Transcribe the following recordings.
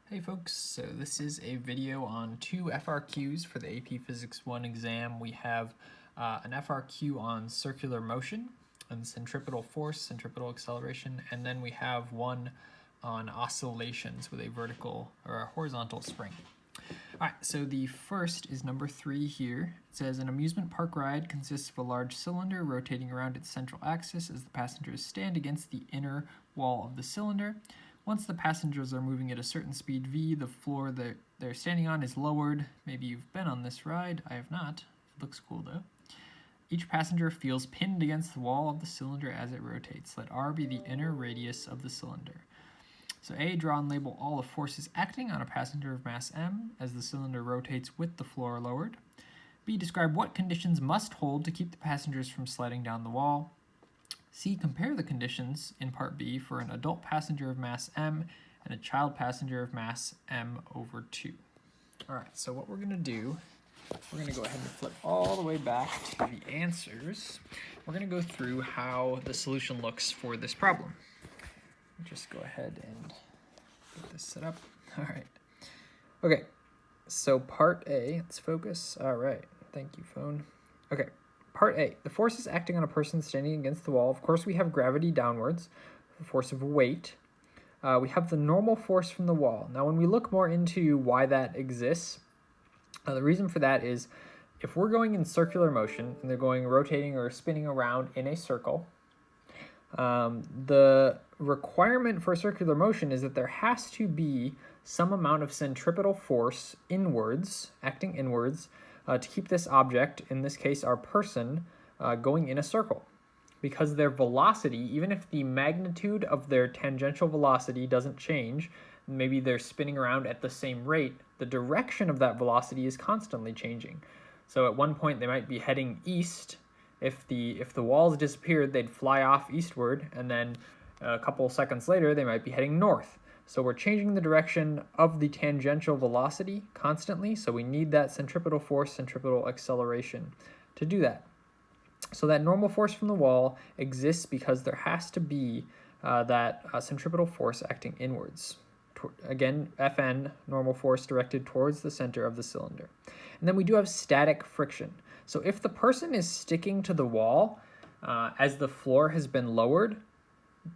Hey folks, so this is a video on two FRQs for the AP Physics 1 exam. We have an FRQ on circular motion and centripetal force, centripetal acceleration, and then we have one on oscillations with a vertical or a horizontal spring. All right, so the first is number 3 here. It says an amusement park ride consists of a large cylinder rotating around its central axis as the passengers stand against the inner wall of the cylinder. Once the passengers are moving at a certain speed v, the floor that they're standing on is lowered. Maybe you've been on this ride. I have not. It looks cool though. Each passenger feels pinned against the wall of the cylinder as it rotates. Let R be the inner radius of the cylinder. So A, draw and label all the forces acting on a passenger of mass m as the cylinder rotates with the floor lowered. B, describe what conditions must hold to keep the passengers from sliding down the wall. C, compare the conditions in part B for an adult passenger of mass m and a child passenger of mass m over 2. All right, so what we're going to do, we're going to go ahead and flip all the way back to the answers. We're going to go through how the solution looks for this problem. Just go ahead and get this set up. All right. Okay, so part A, let's focus. All right, thank you, phone. Okay. Part A, the forces acting on a person standing against the wall. Of course, we have gravity downwards, the force of weight. We have the normal force from the wall. Now, when we look more into why that exists, the reason for that is if we're going in circular motion and they're going rotating or spinning around in a circle, the requirement for circular motion is that there has to be some amount of centripetal force inwards, acting inwards, to keep this object, in this case our person, going in a circle. Because their velocity, even if the magnitude of their tangential velocity doesn't change, maybe they're spinning around at the same rate, the direction of that velocity is constantly changing. So at one point they might be heading east. If the walls disappeared, they'd fly off eastward, and then a couple seconds later they might be heading north. So we're changing the direction of the tangential velocity constantly, so we need that centripetal force, centripetal acceleration to do that. So that normal force from the wall exists because there has to be that centripetal force acting inwards. Again, Fn, normal force directed towards the center of the cylinder. And then we do have static friction. So if the person is sticking to the wall as the floor has been lowered,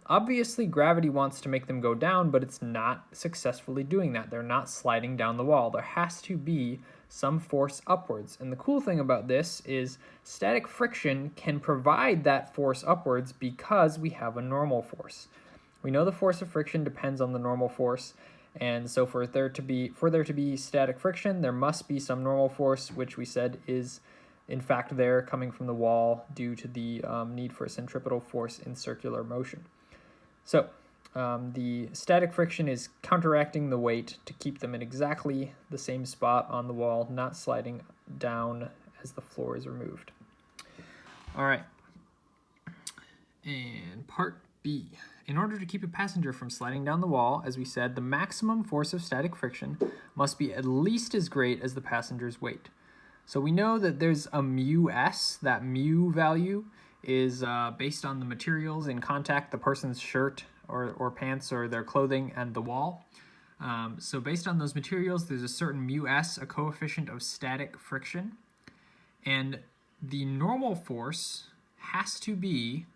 obviously gravity wants to make them go down, but it's not successfully doing that. They're not sliding down the wall. There has to be some force upwards. And the cool thing about this is static friction can provide that force upwards because we have a normal force. We know the force of friction depends on the normal force, and so for there to be static friction, there must be some normal force, which we said is in fact there coming from the wall due to the need for a centripetal force in circular motion. So the static friction is counteracting the weight to keep them in exactly the same spot on the wall, not sliding down as the floor is removed. All right. And part B. In order to keep a passenger from sliding down the wall, as we said, the maximum force of static friction must be at least as great as the passenger's weight. So we know that there's a mu-s. That mu value is based on the materials in contact, the person's shirt or pants or their clothing and the wall. So based on those materials, there's a certain mu-s, a coefficient of static friction. And the normal force has to be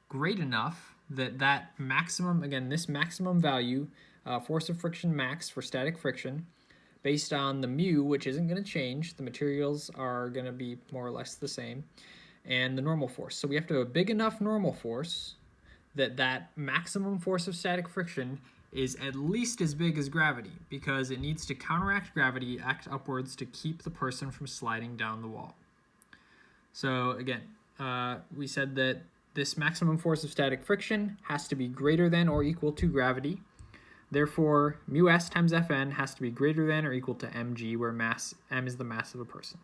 great enough that maximum, again, this maximum value, force of friction max for static friction, based on the mu, which isn't going to change, the materials are going to be more or less the same, and the normal force. So we have to have a big enough normal force that maximum force of static friction is at least as big as gravity, because it needs to counteract gravity, act upwards to keep the person from sliding down the wall. So again, we said that this maximum force of static friction has to be greater than or equal to gravity. Therefore, mu-s times Fn has to be greater than or equal to mg, where mass m is the mass of a person.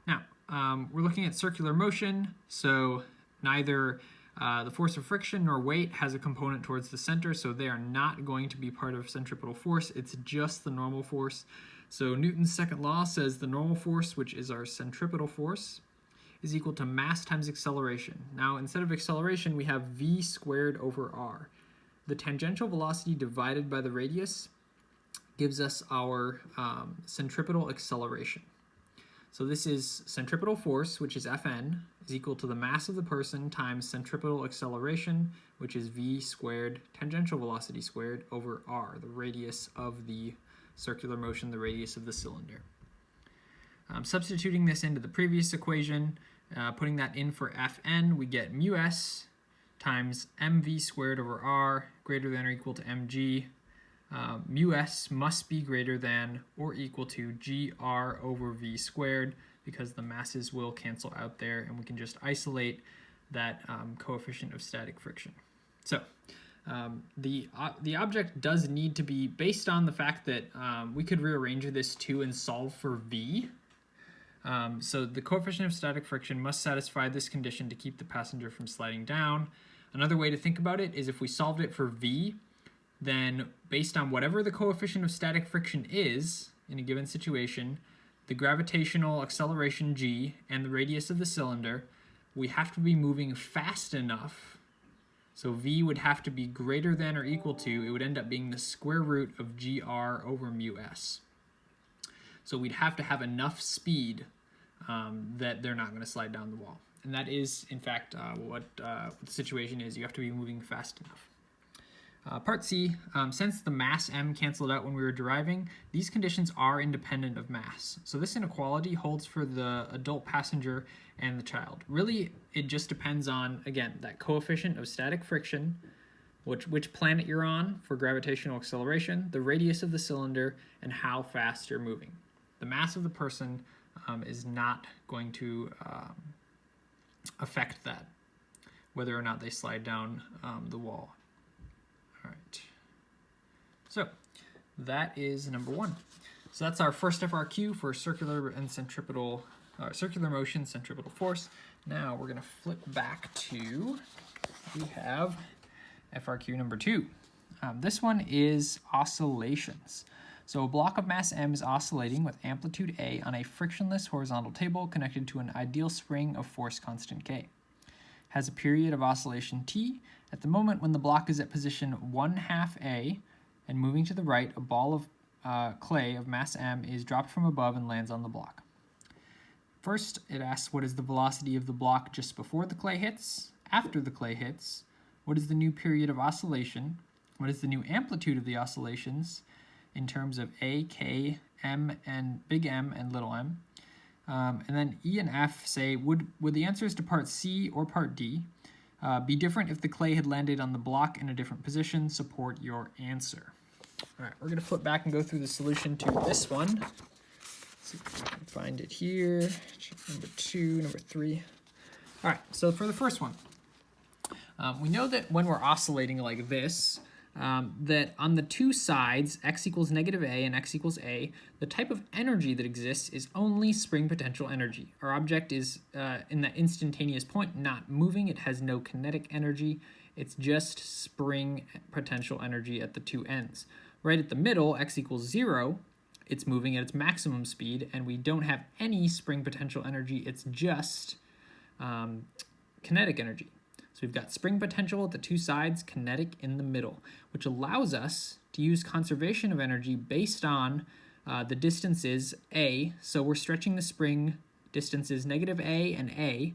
Now, we're looking at circular motion, so neither the force of friction nor weight has a component towards the center, so they are not going to be part of centripetal force. It's just the normal force. So Newton's second law says the normal force, which is our centripetal force, is equal to mass times acceleration. Now, instead of acceleration, we have v squared over r. The tangential velocity divided by the radius gives us our centripetal acceleration. So this is centripetal force, which is Fn, is equal to the mass of the person times centripetal acceleration, which is v squared tangential velocity squared over r, the radius of the circular motion, the radius of the cylinder. Substituting this into the previous equation, putting that in for Fn, we get mu s times mv squared over r greater than or equal to mg. Mu s must be greater than or equal to gr over v squared, because the masses will cancel out there, and we can just isolate that coefficient of static friction. So the object does need to be, based on the fact that we could rearrange this too and solve for v. So the coefficient of static friction must satisfy this condition to keep the passenger from sliding down. Another way to think about it is if we solved it for v, then based on whatever the coefficient of static friction is in a given situation, the gravitational acceleration g and the radius of the cylinder, we have to be moving fast enough. So v would have to be greater than or equal to, it would end up being the square root of gr over mu s. So we'd have to have enough speed that they're not going to slide down the wall. And that is, in fact, what the situation is. You have to be moving fast enough. Part C, since the mass m canceled out when we were deriving, these conditions are independent of mass. So this inequality holds for the adult passenger and the child. Really, it just depends on, again, that coefficient of static friction, which planet you're on for gravitational acceleration, the radius of the cylinder, and how fast you're moving. The mass of the person is not going to affect that, whether or not they slide down the wall. All right, so that is number one. So that's our first FRQ for circular and centripetal, circular motion, centripetal force. Now we're gonna flip back to, we have FRQ number 2. This one is oscillations. So a block of mass m is oscillating with amplitude a on a frictionless horizontal table connected to an ideal spring of force constant k. Has a period of oscillation t. At the moment when the block is at position 1/2 a and moving to the right, a ball of clay of mass m is dropped from above and lands on the block. First, it asks what is the velocity of the block just before the clay hits, after the clay hits, what is the new period of oscillation, what is the new amplitude of the oscillations in terms of a, k, m, and big M and little m. And then E and F say, would the answers to part C or part D be different if the clay had landed on the block in a different position? Support your answer. All right, we're going to flip back and go through the solution to this one. Let's see if we can find it here. Number 2, number 3. All right, so for the first one, we know that when we're oscillating like this, that on the two sides, x equals negative a and x equals a, the type of energy that exists is only spring potential energy. Our object is in that instantaneous point not moving. It has no kinetic energy. It's just spring potential energy at the two ends. Right at the middle, x equals 0, it's moving at its maximum speed, and we don't have any spring potential energy. It's just kinetic energy. So we've got spring potential at the two sides, kinetic in the middle, which allows us to use conservation of energy based on the distances a. So we're stretching the spring distances negative a and a,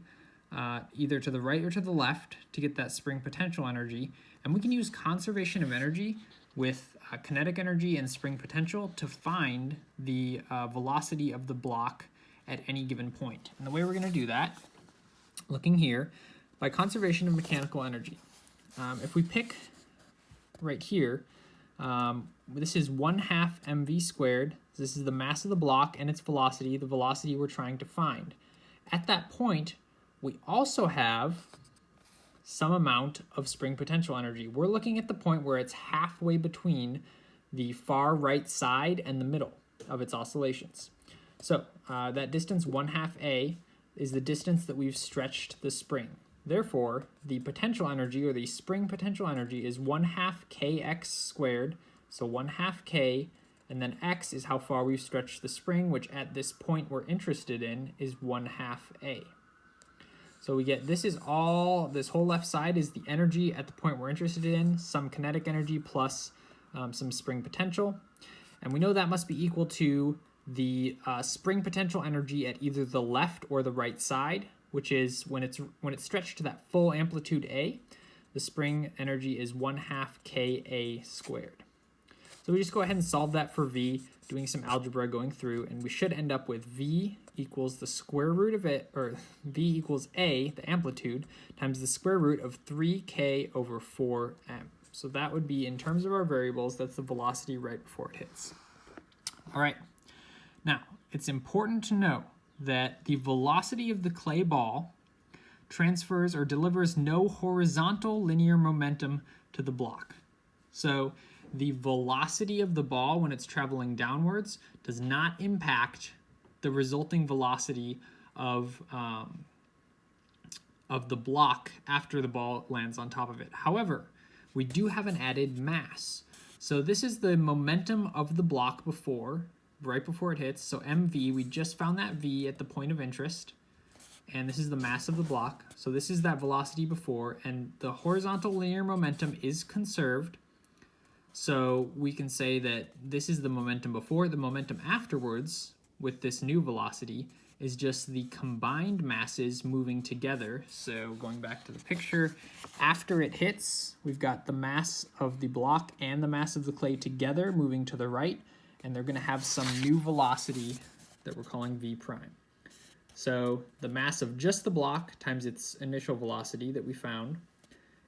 either to the right or to the left, to get that spring potential energy. And we can use conservation of energy with kinetic energy and spring potential to find the velocity of the block at any given point. And the way we're going to do that, looking here, by conservation of mechanical energy. If we pick right here, this is 1/2 mv squared. This is the mass of the block and its velocity, the velocity we're trying to find. At that point, we also have some amount of spring potential energy. We're looking at the point where it's halfway between the far right side and the middle of its oscillations. So that distance 1/2 a is the distance that we've stretched the spring. Therefore, the potential energy, or the spring potential energy, is 1/2 kx squared, so 1/2 k, and then x is how far we've stretched the spring, which at this point we're interested in is 1/2 a. So we get, this whole left side is the energy at the point we're interested in, some kinetic energy plus some spring potential. And we know that must be equal to the spring potential energy at either the left or the right side, which is when it's stretched to that full amplitude A, the spring energy is 1/2 Ka squared. So we just go ahead and solve that for V, doing some algebra going through, and we should end up with V equals the square root of it, or V equals A, the amplitude, times the square root of 3K over 4M. So that would be, in terms of our variables, that's the velocity right before it hits. All right, now it's important to know that the velocity of the clay ball transfers or delivers no horizontal linear momentum to the block. So the velocity of the ball when it's traveling downwards does not impact the resulting velocity of the block after the ball lands on top of it. However, we do have an added mass. So this is the momentum of the block right before it hits. So mv, we just found that v at the point of interest, and this is the mass of the block. So this is that velocity before, and the horizontal linear momentum is conserved. So we can say that this is the momentum before. The momentum afterwards with this new velocity is just the combined masses moving together. So going back to the picture, after it hits, we've got the mass of the block and the mass of the clay together moving to the right, and they're going to have some new velocity that we're calling v prime. So the mass of just the block times its initial velocity that we found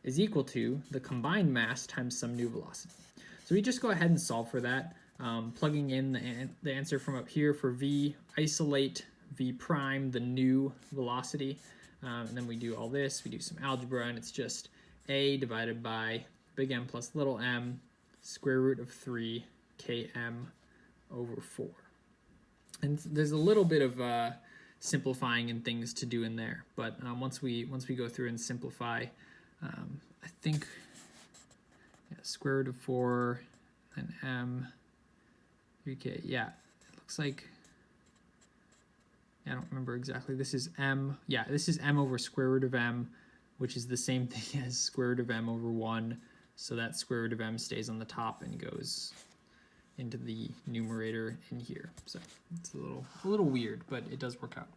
is equal to the combined mass times some new velocity. So we just go ahead and solve for that, plugging in the answer from up here for v, isolate v prime, the new velocity, and then we do all this, we do some algebra, and it's just a divided by big M plus little m, square root of 3 km over 4. And there's a little bit of simplifying and things to do in there, but once we go through and simplify, I think square root of 4 and m 3k, yeah, it looks like, I don't remember exactly, this is m, yeah, this is m over square root of m, which is the same thing as square root of m over 1, so that square root of m stays on the top and goes into the numerator in here. So it's a little weird, but it does work out.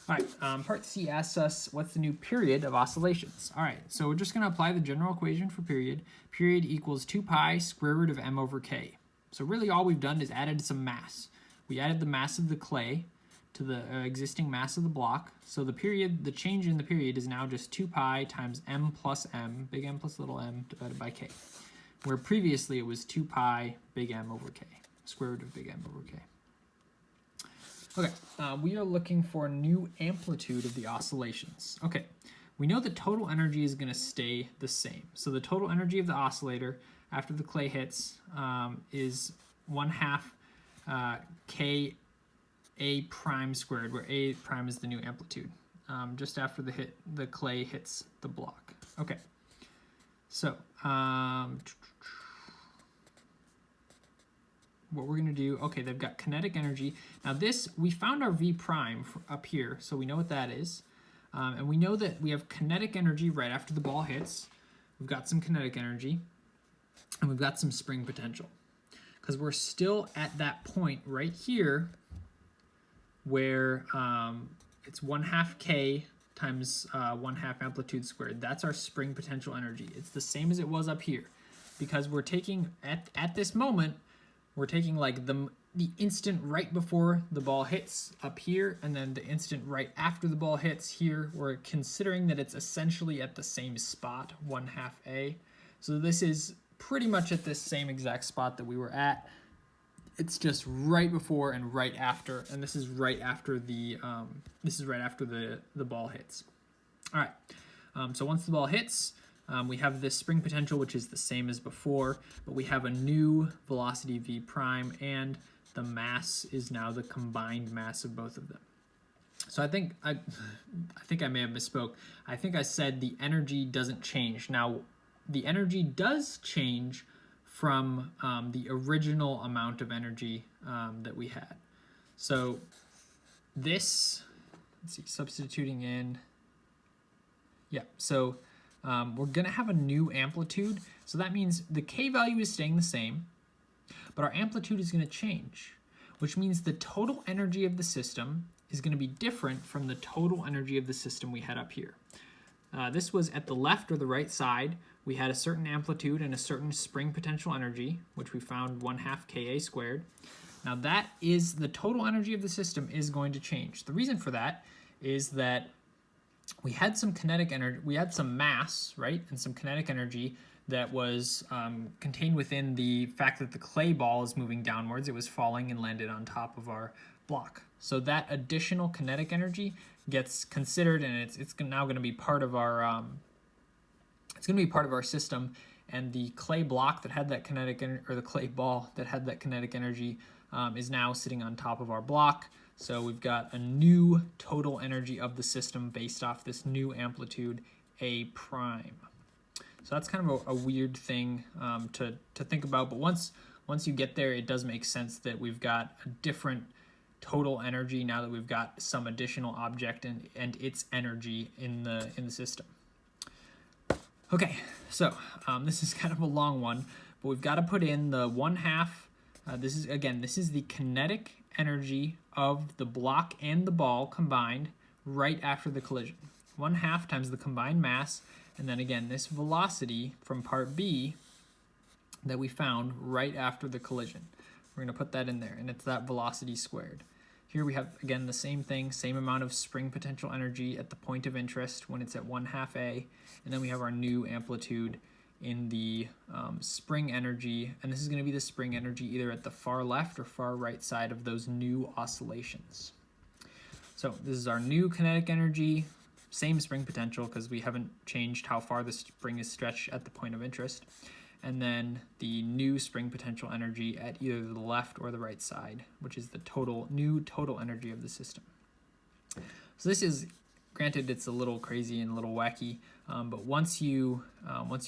All right, part C asks us, what's the new period of oscillations? All right, so we're just going to apply the general equation for period. Period equals 2 pi square root of m over k. So really all we've done is added some mass. We added the mass of the clay to the existing mass of the block. So the change in the period is now just 2 pi times m plus m, big M plus little m, divided by k, where previously it was 2 pi big M over k, square root of big M over k. Okay, we are looking for a new amplitude of the oscillations. Okay, we know the total energy is going to stay the same. So the total energy of the oscillator after the clay hits is 1/2 K A prime squared, where A prime is the new amplitude, just after the clay hits the block. Okay, so what we're going to do, okay, they've got kinetic energy. Now this, we found our V prime up here, so we know what that is. And we know that we have kinetic energy right after the ball hits. We've got some kinetic energy, and we've got some spring potential. Because we're still at that point right here where it's 1/2 K times 1/2 amplitude squared. That's our spring potential energy. It's the same as it was up here. Because we're taking, at this moment, we're taking like the instant right before the ball hits up here, and then the instant right after the ball hits here. We're considering that it's essentially at the same spot, 1/2 A. So this is pretty much at this same exact spot that we were at. It's just right before and right after, and this is right after the ball hits. All right. So once the ball hits, we have this spring potential, which is the same as before, but we have a new velocity v prime, and the mass is now the combined mass of both of them. So I think I may have misspoke. I think I said the energy doesn't change. Now, the energy does change from the original amount of energy that we had. So this, let's see, substituting in, yeah, so we're going to have a new amplitude. So that means the K value is staying the same, but our amplitude is going to change, which means the total energy of the system is going to be different from the total energy of the system we had up here. This was at the left or the right side. We had a certain amplitude and a certain spring potential energy, which we found 1/2 Ka squared. Now that is the total energy of the system is going to change. The reason for that is that we had some kinetic energy, we had some mass, right, and some kinetic energy that was contained within the fact that the clay ball is moving downwards. It was falling and landed on top of our block. So that additional kinetic energy gets considered, and it's now going to be part of our system. And the clay block that had that kinetic or the clay ball that had that kinetic energy is now sitting on top of our block. So we've got a new total energy of the system based off this new amplitude A prime. So that's kind of a weird thing to think about, but once you get there, it does make sense that we've got a different total energy now that we've got some additional object and its energy in the system. Okay, so this is kind of a long one, but we've got to put in the 1/2. This is the kinetic energy of the block and the ball combined right after the collision. 1/2 times the combined mass, and then again this velocity from part B that we found right after the collision. We're going to put that in there, and it's that velocity squared. Here we have, again, the same thing, same amount of spring potential energy at the point of interest when it's at 1/2 A, and then we have our new amplitude in the spring energy, and this is going to be the spring energy either at the far left or far right side of those new oscillations. So this is our new kinetic energy, same spring potential because we haven't changed how far the spring is stretched at the point of interest, and then the new spring potential energy at either the left or the right side, which is the new total energy of the system. So this is, granted, it's a little crazy and a little wacky, but once you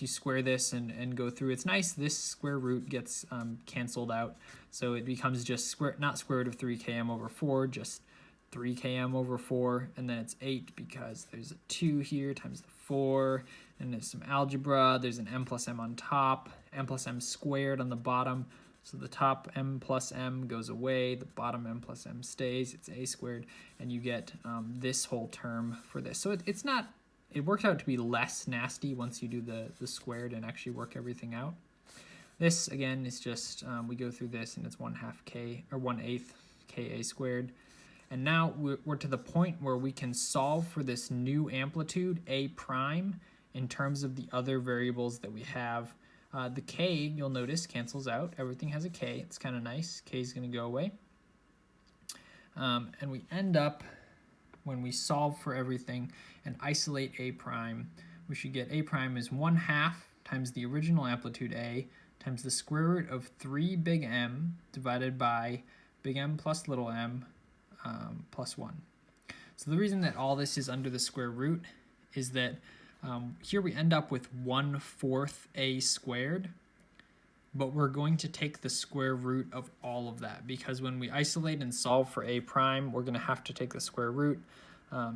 square this and go through, it's nice. This square root gets canceled out, so it becomes just not square root of 3 km over 4, just 3 km over 4, and then it's 8 because there's a 2 here times the 4, and there's some algebra. There's an m plus m on top, m plus m squared on the bottom. So the top m plus m goes away, the bottom m plus m stays, it's a squared, and you get this whole term for this. So it works out to be less nasty once you do the squared and actually work everything out. This, again, is just, we go through this, and it's 1/2 K, or 1/8 Ka squared. And now we're to the point where we can solve for this new amplitude, A prime, in terms of the other variables that we have. The K, you'll notice, cancels out. Everything has a K. It's kind of nice. K is going to go away. And we end up, when we solve for everything and isolate A prime, we should get A prime is 1/2 times the original amplitude A times the square root of 3 big M divided by big M plus little m plus 1. So the reason that all this is under the square root is that here we end up with 1/4 A squared, but we're going to take the square root of all of that because when we isolate and solve for A prime, we're going to have to take the square root.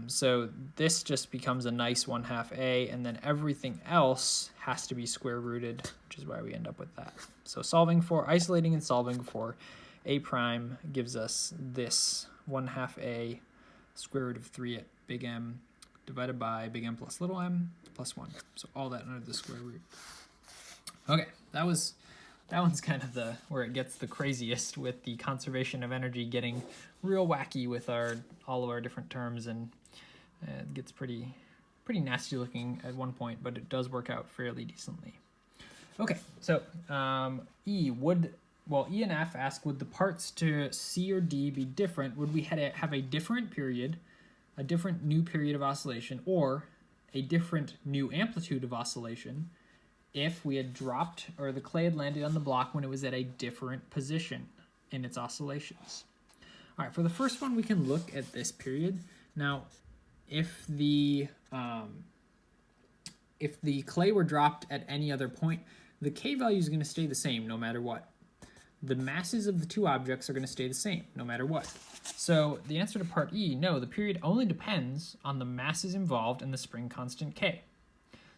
So this just becomes a nice 1/2 A, and then everything else has to be square rooted, which is why we end up with that. So isolating and solving for A prime gives us this 1/2 A square root of 3 at big M divided by big M plus little m plus 1. So all that under the square root. Okay, that one's kind of where it gets the craziest, with the conservation of energy getting real wacky with all of our different terms, and it gets pretty nasty looking at one point, but it does work out fairly decently. Okay, so E and F ask, would the parts to C or D be different? Would we have a different period, a different new period of oscillation, or a different new amplitude of oscillation if we had dropped, or the clay had landed on the block when it was at a different position in its oscillations? All right, for the first one, we can look at this period. Now, if the clay were dropped at any other point, the K value is going to stay the same no matter what. The masses of the two objects are going to stay the same no matter what. So the answer to part E, no, the period only depends on the masses involved in the spring constant K.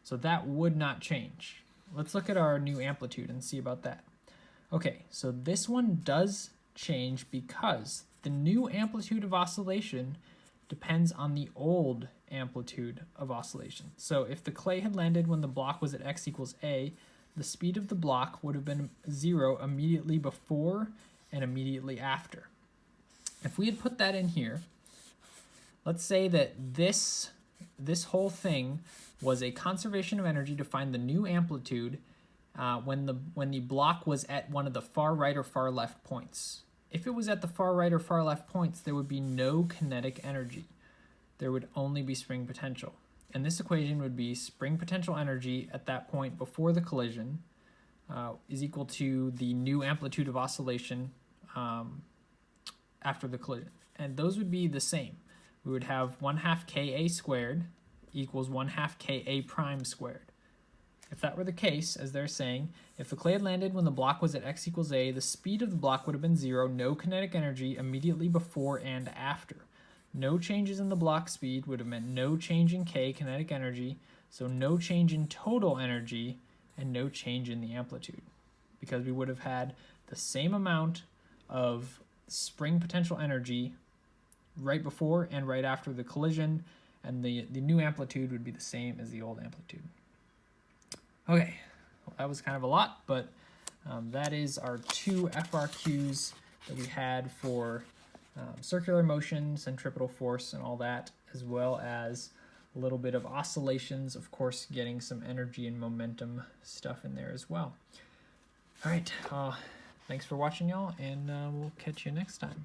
So that would not change. Let's look at our new amplitude and see about that. Okay, so this one does change because the new amplitude of oscillation depends on the old amplitude of oscillation. So if the clay had landed when the block was at x equals a, the speed of the block would have been 0 immediately before and immediately after. If we had put that in here, let's say that this whole thing was a conservation of energy to find the new amplitude when the block was at one of the far right or far left points. If it was at the far right or far left points, there would be no kinetic energy. There would only be spring potential. And this equation would be spring potential energy at that point before the collision is equal to the new amplitude of oscillation after the collision. And those would be the same. We would have 1/2 Ka squared equals 1/2 Ka prime squared. If that were the case, as they're saying, if the clay had landed when the block was at x equals a, the speed of the block would have been 0, no kinetic energy immediately before and after. No changes in the block speed would have meant no change in K kinetic energy, so no change in total energy, and no change in the amplitude, because we would have had the same amount of spring potential energy right before and right after the collision, and the new amplitude would be the same as the old amplitude. Okay, well, that was kind of a lot, but that is our 2 FRQs that we had for circular motion, centripetal force, and all that, as well as a little bit of oscillations, of course, getting some energy and momentum stuff in there as well. All right, thanks for watching, y'all, and we'll catch you next time.